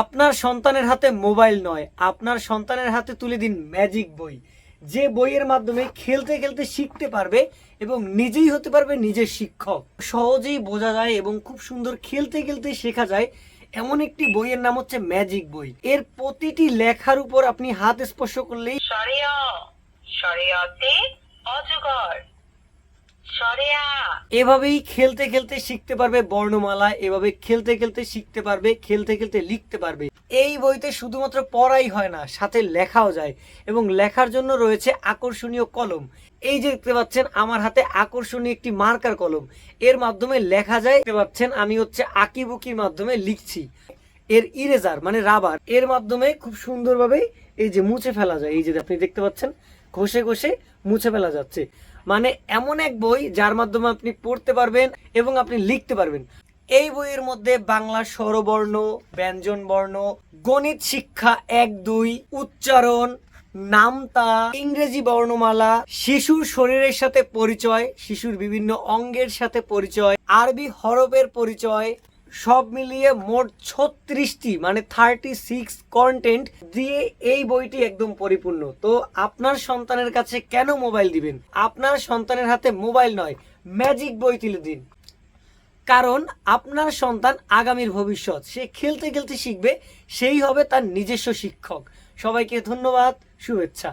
আপনার সন্তানের হাতে মোবাইল নয়, আপনার সন্তানের হাতে তুলে দিন ম্যাজিক বই, যে বইয়ের মাধ্যমে খেলতে খেলতে শিখতে পারবে এবং নিজেই হতে পারবে নিজের শিক্ষক। সহজেই বোঝা যায় এবং খুব সুন্দর খেলতে খেলতে শেখা যায় এমন একটি বইয়ের নাম হচ্ছে ম্যাজিক বই। এর প্রতিটি লেখার উপর আপনি হাত স্পর্শ করলেই অজগর, এভাবেই খেলতে খেলতে শিখতে পারবে বর্ণমালা, এভাবে খেলতে খেলতে শিখতে পারবে, খেলতে খেলতে লিখতে পারবে। এই বইতে শুধুমাত্র পড়াই হয় না, সাথে লেখাও যায় এবং লেখার জন্য রয়েছে আকর্ষণীয় কলম। এই যে দেখতে পাচ্ছেন আমার হাতে আকর্ষণীয় একটি মার্কার কলম, এর মাধ্যমে লেখা যায়। দেখতে পাচ্ছেন আমি হচ্ছে আঁকিবুকির মাধ্যমে লিখছি। এর ইরেজার মানে রাবার, এর মাধ্যমে খুব সুন্দরভাবে এই যে মুছে ফেলা যায়। এই যে আপনি দেখতে পাচ্ছেন ঘষে ঘষে মুছে ফেলা যাচ্ছে। মানে এমন এক বই যার মাধ্যমে আপনি পড়তে পারবেন এবং আপনি লিখতে পারবেন। এই বইয়ের মধ্যে বাংলা স্বরবর্ণ, ব্যঞ্জন বর্ণ, গণিত শিক্ষা 1-2, উচ্চারণ, নামতা, ইংরেজি বর্ণমালা, শিশুর শরীরের সাথে পরিচয়, শিশুর বিভিন্ন অঙ্গের সাথে পরিচয়, আরবি হরফের পরিচয়, সব মিলিয়ে মোট 36টি মানে 36 কন্টেন্ট দিয়ে এই বইটি একদম পরিপূর্ণ। তো আপনার সন্তানের কাছে কেন মোবাইল দিবেন? আপনার সন্তানের হাতে মোবাইল নয়, ম্যাজিক বই তুলে দিন। কারণ আপনার সন্তান আগামীর ভবিষ্যৎ, সে খেলতে খেলতে শিখবে, সেই হবে তার নিজস্ব শিক্ষক। সবাইকে ধন্যবাদ, শুভেচ্ছা।